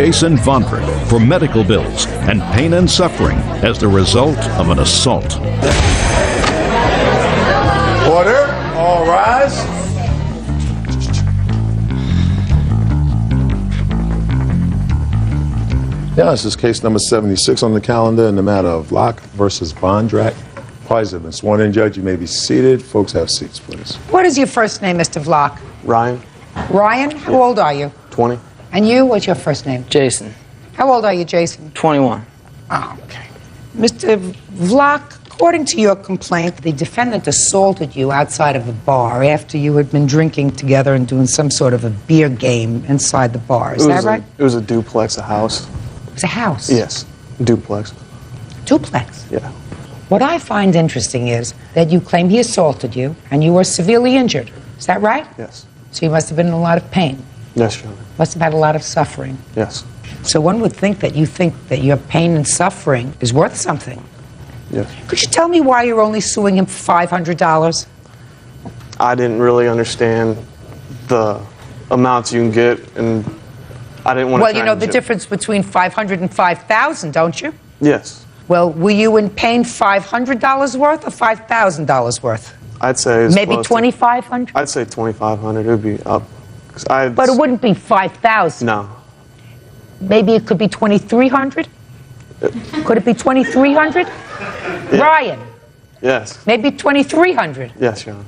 Jason Vonford for medical bills and pain and suffering as the result of an assault. Order, all rise. Yeah, this is case number 76 on the calendar in the matter of Locke versus Bondrak. Parties have been sworn in, Judge. You may be seated. Folks, have seats, please. What is your first name, Mr. Vlock? Ryan. Ryan? How old are you? 20. And you? What's your first name? Jason. How old are you, Jason? 21. Oh, okay. Mr. Vlock, according to your complaint, the defendant assaulted you outside of a bar after you had been drinking together and doing some sort of a beer game inside the bar. Is that right? It was a duplex, a house. It was a house? Yes, duplex. Duplex? Yeah. What I find interesting is that you claim he assaulted you and you were severely injured. Is that right? Yes. So you must have been in a lot of pain. Yes, Your Honor. Must have had a lot of suffering. Yes. So one would think that you think that your pain and suffering is worth something. Yes. Could you tell me why you're only suing him for $500? I didn't really understand the amounts you can get, and I didn't want to. Well, you know the difference between $500 and $5,000, don't you? Yes. Well, were you in pain $500 worth or $5,000 worth? I'd say it's maybe $2,500. I'd say $2,500. It would be up. But it wouldn't be $5,000. No. Maybe it could be $2,300. Could it be $2,300? Yeah. Ryan. Yes. Maybe $2,300. Yes, Your Honor.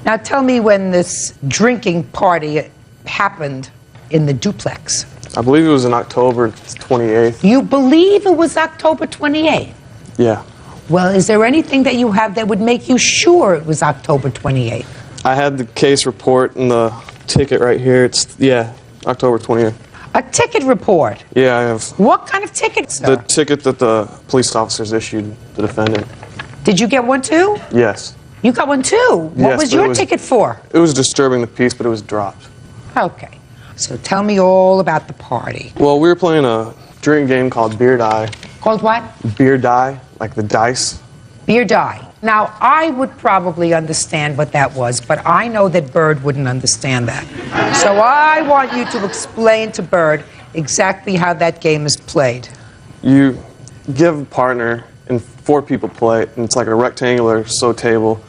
Now tell me when this drinking party happened in the duplex. I believe it was on October 28th. You believe it was October 28th? Yeah. Well, is there anything that you have that would make you sure it was October 28th? I had the case report and the ticket right here. It's, yeah, October 28th. A ticket report? Yeah, I have. What kind of ticket, sir? The ticket that the police officers issued the defendant. Did you get one too? Yes. You got one too? What was your ticket for? It was disturbing the peace, but it was dropped. Okay. So tell me all about the party. Well, we were playing a drinking game called Beer Die. Called what? Beer Die, like the dice. Beer Die. Now, I would probably understand what that was, but I know that Bird wouldn't understand that. So I want you to explain to Bird exactly how that game is played. You give a partner, and 4 people play, and it's like a rectangular table,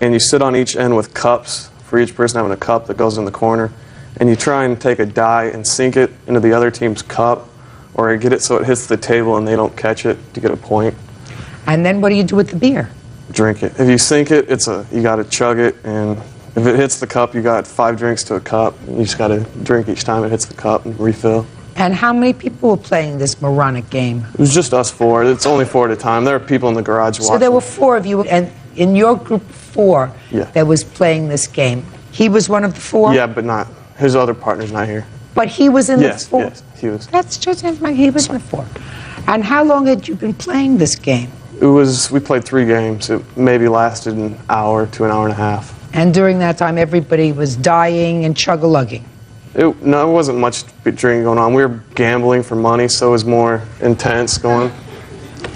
and you sit on each end with cups, for each person having a cup that goes in the corner, and you try and take a die and sink it into the other team's cup, or get it so it hits the table and they don't catch it to get a point. And then what do you do with the beer? Drink it. If you sink it, you got to chug it, and if it hits the cup, you got 5 drinks to a cup. You just got to drink each time it hits the cup and refill. And how many people were playing this moronic game? It was just us 4. It's only 4 at a time. There are people in the garage watching. So there were 4 of you, and in your group of 4 Yeah. that was playing this game, he was one of the 4? Yeah, but not. His other partner's not here. But he was in the 4? Yes, he was. That's just, he was in the 4. And how long had you been playing this game? We played 3 games. It maybe lasted an hour to an hour and a half. And during that time, everybody was dying and chug-a-lugging? No, it wasn't much drinking going on. We were gambling for money, so it was more intense going.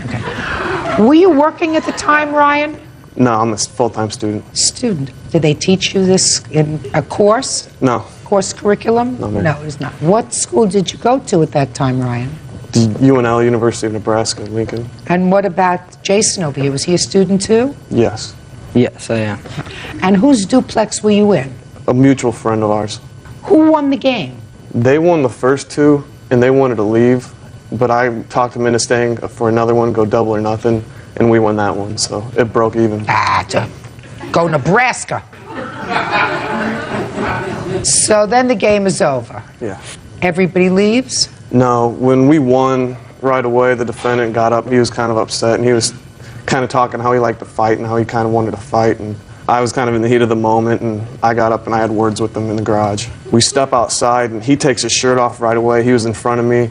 Okay. Were you working at the time, Ryan? No, I'm a full-time student. Student. Did they teach you this in a course? No. Course curriculum? No, ma'am. No, it is not. What school did you go to at that time, Ryan? The UNL, University of Nebraska, Lincoln. And what about Jason over here? Was he a student too? Yes. Yes, I am. And whose duplex were you in? A mutual friend of ours. Who won the game? They won the first 2, and they wanted to leave, but I talked them into staying for another one, go double or nothing, and we won that one, so it broke even. Go Nebraska. So then the game is over. Yeah. Everybody leaves? No, when we won right away, the defendant got up. He was kind of upset, and he was kind of talking how he liked to fight and how he kind of wanted to fight. And I was kind of in the heat of the moment, and I got up and I had words with him in the garage. We step outside, and he takes his shirt off right away. He was in front of me,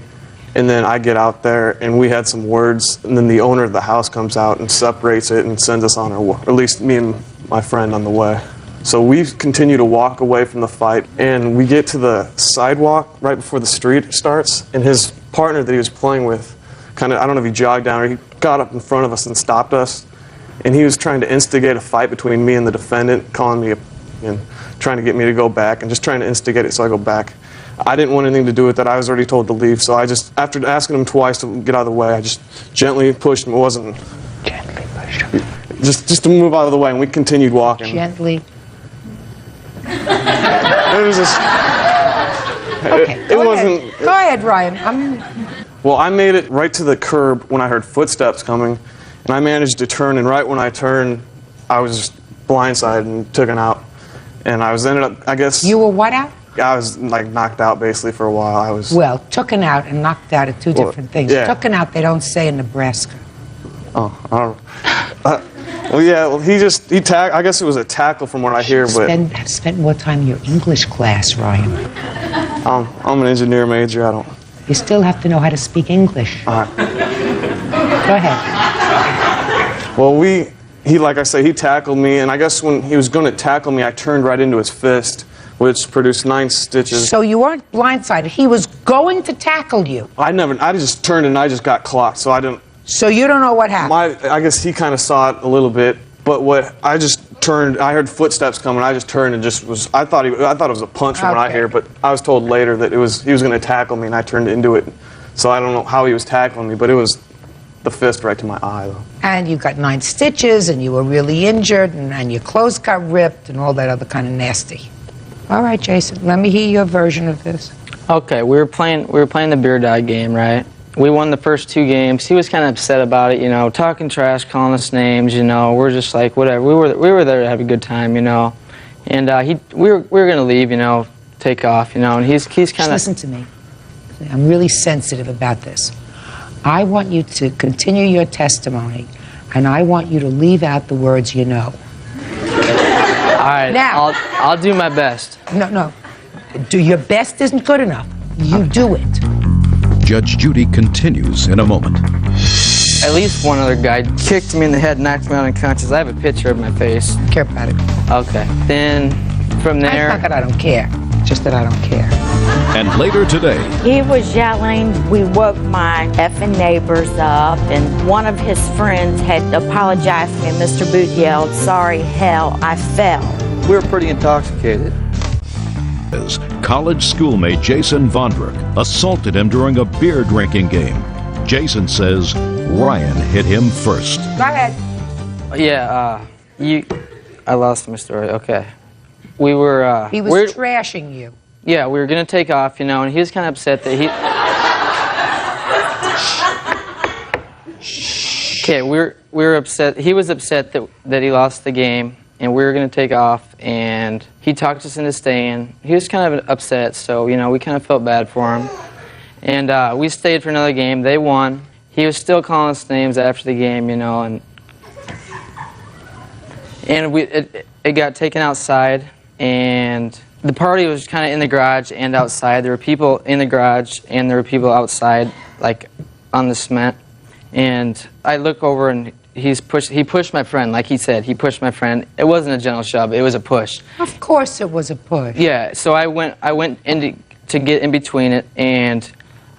and then I get out there, and we had some words, and then the owner of the house comes out and separates it and sends us on our way, or at least me and my friend on the way. So we continue to walk away from the fight, and we get to the sidewalk right before the street starts, and his partner that he was playing with kind of, I don't know if he jogged down or he got up in front of us and stopped us, and he was trying to instigate a fight between me and the defendant, calling me and trying to get me to go back and just trying to instigate it so I go back. I didn't want anything to do with that. I was already told to leave, so I just, after asking him twice to get out of the way, I just gently pushed him. It wasn't... Gently push him. Just to move out of the way, and we continued walking. Gently. It was just... Okay, It wasn't... Go ahead, Ryan. Well, I made it right to the curb when I heard footsteps coming, and I managed to turn, and right when I turned, I was just blindsided and taken out. And I was ended up, I guess... You were what out? I was like knocked out basically for a while. I was... Well, taken out and knocked out are two different things. yeah. Taken out, they don't say in Nebraska. Oh, I don't... well, yeah, well, I guess it was a tackle from what I hear, but... Have spent more time in your English class, Ryan. I'm an engineer major, I don't... You still have to know how to speak English. All right. Go ahead. Well, like I say, he tackled me, and I guess when he was going to tackle me, I turned right into his fist, which produced 9 stitches. So you weren't blindsided. He was going to tackle you. I just turned and I just got clocked, so I didn't... So you don't know what happened. I guess he kind of saw it a little bit, but I just turned, I heard footsteps coming, I just turned and just was, I thought it was a punch from what I hear, but I was told later that he was going to tackle me, and I turned into it. So I don't know how he was tackling me, but it was the fist right to my eye, though. And you got 9 stitches, and you were really injured, and your clothes got ripped, and all that other kind of nasty. All right, Jason, let me hear your version of this. Okay, we were playing the beer dog game, right? We won the first 2 games. He was kind of upset about it, you know, talking trash, calling us names, you know. We're just like, whatever. We were there to have a good time, you know. And we were going to leave, you know, take off, you know. And he's kind Just of... listen to me. I'm really sensitive about this. I want you to continue your testimony, and I want you to leave out the words you know. All right, Now. I'll do my best. No. Do your best isn't good enough. You do it. Judge Judy continues in a moment. At least one other guy kicked me in the head, knocked me out unconscious. I have a picture of my face. Care about it. Okay. Then from there... It's not that I don't care. Just that I don't care. And later today, He was yelling. We woke my effing neighbors up, and one of his friends had apologized to me. Mr. Booth yelled, "Sorry, hell, I fell." We were pretty intoxicated. college schoolmate Jason Vondruk assaulted him during a beer drinking game. Jason says Ryan hit him first. Go ahead. Yeah, I lost my story. Okay. We were... He was trashing you. Yeah, we were going to take off, you know, and he was kind of upset that he... Okay, we were upset. He was upset that he lost the game, and we were going to take off, and he talked us into staying. He was kind of upset, so, you know, we kind of felt bad for him. And we stayed for another game. They won. He was still calling us names after the game, you know, and it got taken outside, and the party was kind of in the garage and outside. There were people in the garage, and there were people outside, like on the cement. And I look over, and he pushed my friend, like he said. He pushed my friend. It wasn't a gentle shove. It was a push. Of course it was a push. Yeah, so I went to get in between it, and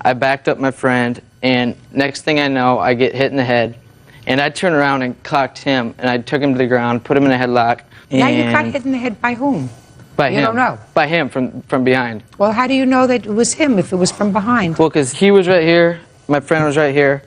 I backed up my friend, and next thing I know, I get hit in the head. And I turned around and clocked him, and I took him to the ground, put him in a headlock. Now you got hit in the head by whom? By him. You don't know? By him, from behind. Well, how do you know that it was him if it was from behind? Well, because he was right here, my friend was right here,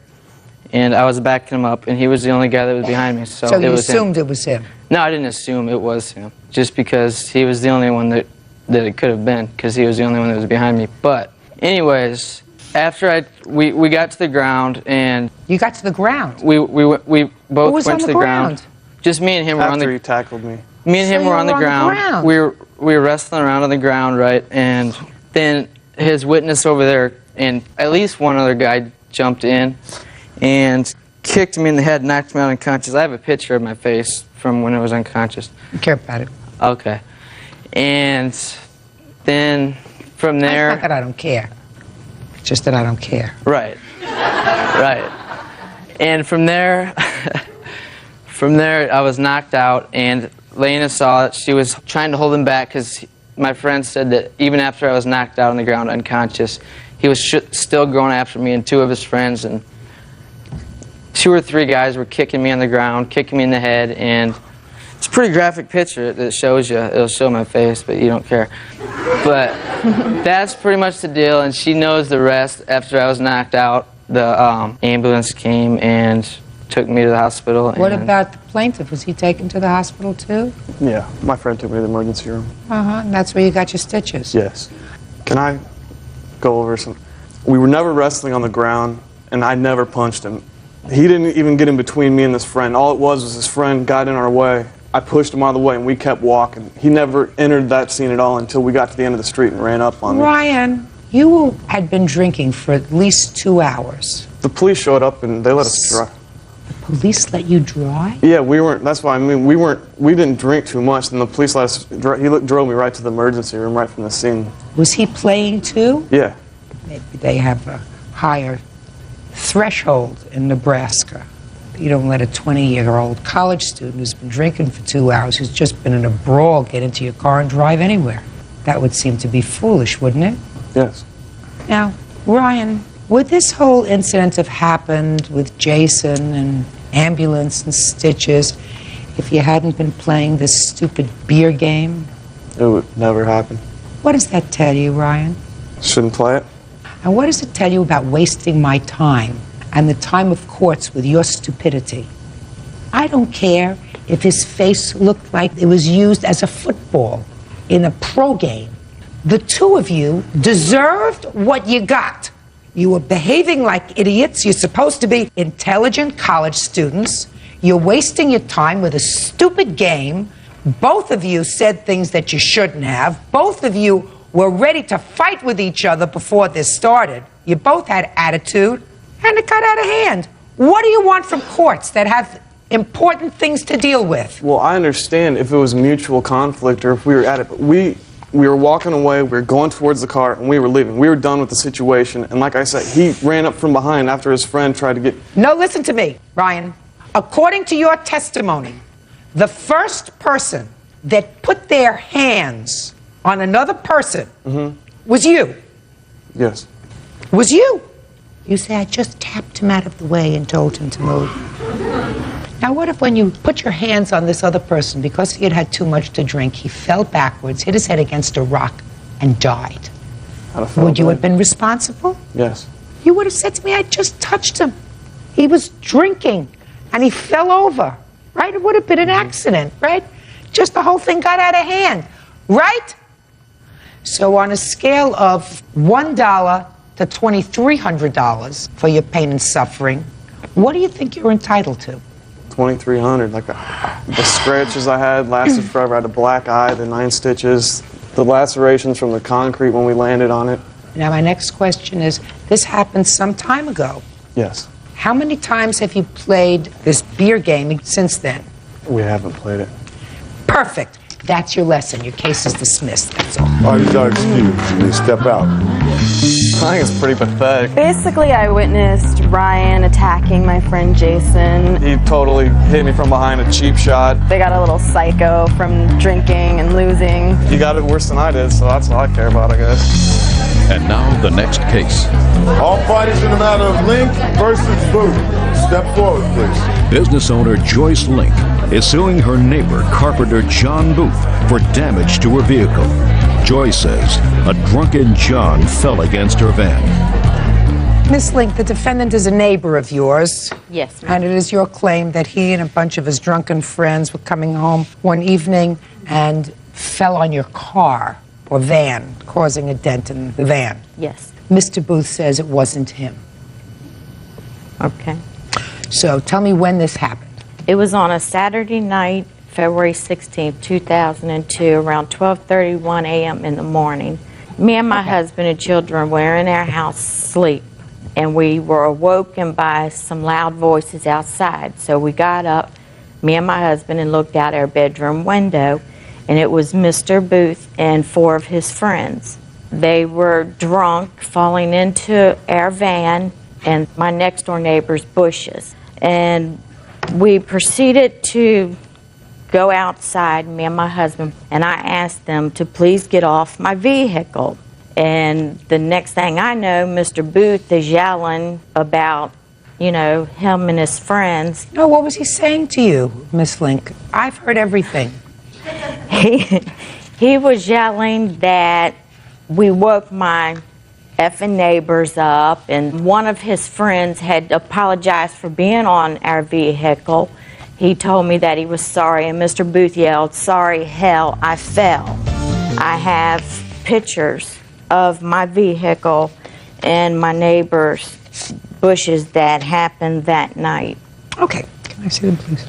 and I was backing him up, and he was the only guy that was behind me. So you it was assumed him. it was him? No, I didn't assume it was him, just because he was the only one that it could have been, because he was the only one that was behind me. But anyways, after we got to the ground, and you got to the ground. We both went to the ground. Just me and him were on the. After he tackled me. Me and him were on the ground. We were wrestling around on the ground, right? And then his witness over there, and at least one other guy jumped in and kicked me in the head, knocked me out unconscious. I have a picture of my face from when I was unconscious. You care about it. Okay. And then from there. It's not that I don't care. It's just that I don't care. Right. Right. And from there, I was knocked out, and Lena saw it. She was trying to hold him back because my friend said that even after I was knocked out on the ground unconscious, he was still going after me and 2 of his friends, and 2 or 3 guys were kicking me on the ground, kicking me in the head, and It's a pretty graphic picture that shows you. It'll show my face, but you don't care. But that's pretty much the deal, and she knows the rest. After I was knocked out, the ambulance came and took me to the hospital. What about the plaintiff? Was he taken to the hospital too? Yeah, my friend took me to the emergency room. And that's where you got your stitches. Yes. Can I go over some? We were never wrestling on the ground, and I never punched him. He didn't even get in between me and this friend. All it was his friend got in our way. I pushed him out of the way, and we kept walking. He never entered that scene at all until we got to the end of the street and ran up on me. Ryan, you had been drinking for at least 2 hours. The police showed up, and they let us drive. The police let you drive? Yeah, we weren't. That's why I mean we didn't drink too much. Then the police let us. Drove me right to the emergency room, right from the scene. Was he playing too? Yeah. Maybe they have a higher threshold in Nebraska. You don't let a 20-year-old college student who's been drinking for 2 hours, who's just been in a brawl, get into your car and drive anywhere. That would seem to be foolish, wouldn't it? Yes. Now, Ryan, would this whole incident have happened with Jason and ambulance and stitches if you hadn't been playing this stupid beer game? It would never happen. What does that tell you, Ryan? Shouldn't play it. And what does it tell you about wasting my time and the time of courts with your stupidity? I don't care if his face looked like it was used as a football in a pro game. The two of you deserved what you got. You were behaving like idiots. You're supposed to be intelligent college students. You're wasting your time with a stupid game. Both of you said things that you shouldn't have. Both of you were ready to fight with each other before this started. You both had attitude, and it got out of hand. What do you want from courts that have important things to deal with? Well, I understand if it was mutual conflict or if we were at it, but we were walking away, we were going towards the car, and we were leaving. We were done with the situation, and like I said, he ran up from behind after his friend tried to get... No, listen to me, Ryan. According to your testimony, the first person that put their hands on another person was you. Yes. Was you. You say, I just tapped him out of the way and told him to move. Now, what if when you put your hands on this other person, because he had had too much to drink, he fell backwards, hit his head against a rock, and died? Would you have been responsible? Yes. You would have said to me, I just touched him. He was drinking, and he fell over, right? It would have been an accident, right? Just the whole thing got out of hand, right? So on a scale of $1 to $2,300 for your pain and suffering, what do you think you're entitled to? $2,300. Like the scratches I had lasted forever. I had a black eye, the 9 stitches, the lacerations from the concrete when we landed on it. Now, my next question is, this happened some time ago. Yes. How many times have you played this beer game since then? We haven't played it. Perfect. That's your lesson. Your case is dismissed. That's all. All right, you are excused. You may step out. I think it's pretty pathetic. Basically, I witnessed Ryan attacking my friend Jason. He totally hit me from behind, a cheap shot. They got a little psycho from drinking and losing. He got it worse than I did, so that's all I care about, I guess. And now the next case. All parties in the matter of Link versus Booth. Step forward, please. Business owner Joyce Link is suing her neighbor, carpenter John Booth, for damage to her vehicle. Joyce says a drunken John fell against her van. Miss Link, the defendant is a neighbor of yours. Yes, ma'am. And it is your claim that he and a bunch of his drunken friends were coming home one evening and fell on your car or van, causing a dent in the van. Yes. Mr. Booth says it wasn't him. Okay. So tell me when this happened. It was on a Saturday night, February 16th, 2002, around 12:31 a.m. in the morning. Me and my husband and children were in our house asleep, and we were awoken by some loud voices outside. So we got up, me and my husband, and looked out our bedroom window, and it was Mr. Booth and 4 of his friends. They were drunk, falling into our van and my next door neighbor's bushes. And we proceeded to go outside, me and my husband, and I asked them to please get off my vehicle. And the next thing I know, Mr. Booth is yelling about you know, him and his friends. No, what was he saying to you, Miss Link? I've heard everything. He was yelling that we woke my effing neighbors up, and one of his friends had apologized for being on our vehicle. He told me that he was sorry, and Mr. Booth yelled, "Sorry, hell, I fell." I have pictures of my vehicle and my neighbor's bushes that happened that night. Okay, can I see them, please?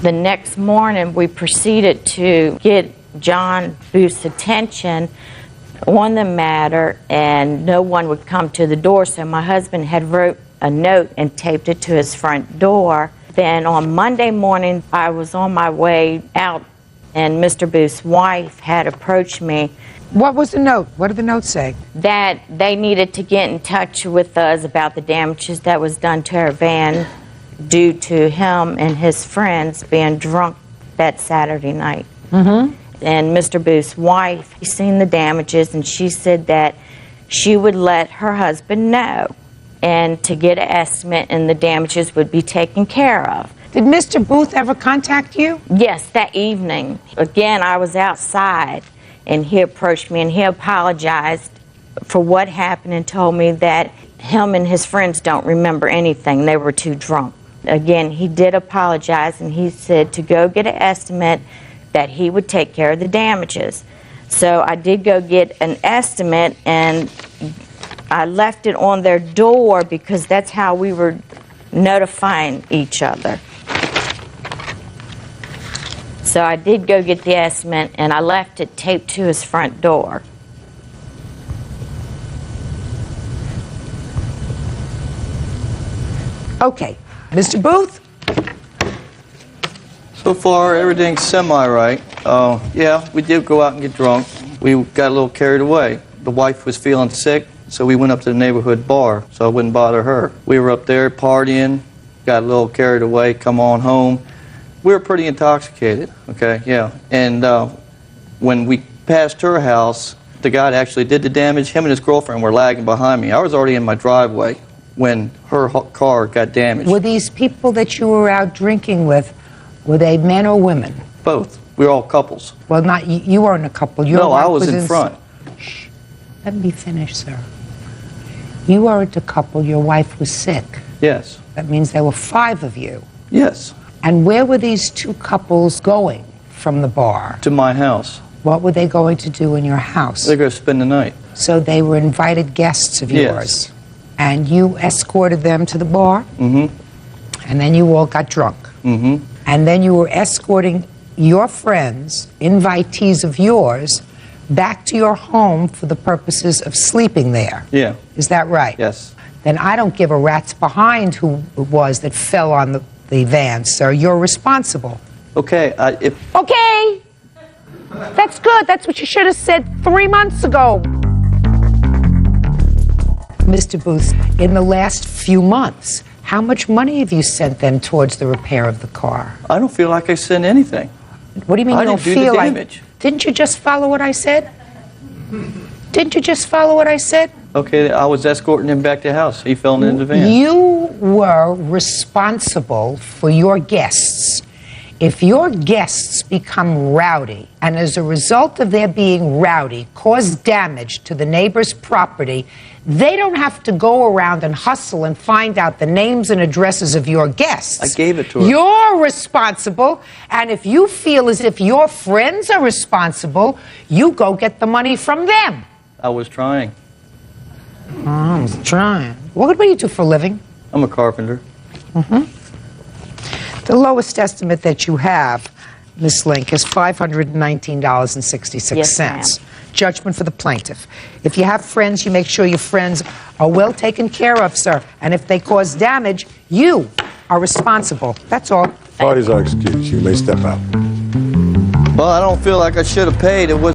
The next morning, we proceeded to get John Booth's attention on the matter, and no one would come to the door, so my husband had wrote a note and taped it to his front door. Then on Monday morning, I was on my way out, and Mr. Booth's wife had approached me What was the note? What did the note say? that they needed to get in touch with us about the damages that was done to our van due to him and his friends being drunk that Saturday night. And Mr. Booth's wife seen the damages, and she said that she would let her husband know and to get an estimate, and the damages would be taken care of. Did Mr. Booth ever contact you? Yes, that evening. Again, I was outside, and he approached me, and he apologized for what happened and told me that him and his friends don't remember anything. They were too drunk. Again, he did apologize, and he said to go get an estimate that he would take care of the damages. So I did go get an estimate, and I left it on their door because that's how we were notifying each other. So I did go get the estimate, and I left it taped to his front door. Okay, Mr. Booth? So far, everything's semi-right. Yeah, we did go out and get drunk. We got a little carried away. The wife was feeling sick, so we went up to the neighborhood bar so I wouldn't bother her. We were up there partying, got a little carried away, come on home. We were pretty intoxicated, okay, yeah. And when we passed her house, the guy that actually did the damage, him and his girlfriend were lagging behind me. I was already in my driveway when her car got damaged. Were these people that you were out drinking with, were they men or women? Both. We were all couples. Well, not you weren't a couple. Your No, I wife was in front. Shh. Let me finish, sir. You weren't a couple. Your wife was sick. Yes. That means there were 5 of you. Yes. And where were these 2 couples going from the bar? To my house. What were they going to do in your house? They're going to spend the night. So they were invited guests of Yes. yours. And you escorted them to the bar? Mm-hmm. And then you all got drunk. Mm-hmm. And then you were escorting your friends, invitees of yours, back to your home for the purposes of sleeping there. Yeah. Is that right? Yes. Then I don't give a rat's behind who it was that fell on the van, sir. You're responsible. Okay, Okay! That's good. That's what you should have said 3 months ago. Mr. Booth, in the last few months, how much money have you sent them towards the repair of the car? I don't feel like I sent anything. What do you mean I you don't didn't do the feel like? damage. Didn't you just follow what I said? Didn't you just follow what I said? Okay, I was escorting him back to the house. He fell into the van. You were responsible for your guests. If your guests become rowdy, and as a result of their being rowdy, cause damage to the neighbor's property, they don't have to go around and hustle and find out the names and addresses of your guests. I gave it to her. You're responsible, and if you feel as if your friends are responsible, you go get the money from them. I was trying. I was trying. What do you do for a living? I'm a carpenter. The lowest estimate that you have, Miss Link, is $519.66. Yes, ma'am. Judgment for the plaintiff. If you have friends, you make sure your friends are well taken care of, sir. And if they cause damage, you are responsible. That's all. Parties are excused. You may step out. Well, I don't feel like I should have paid. It was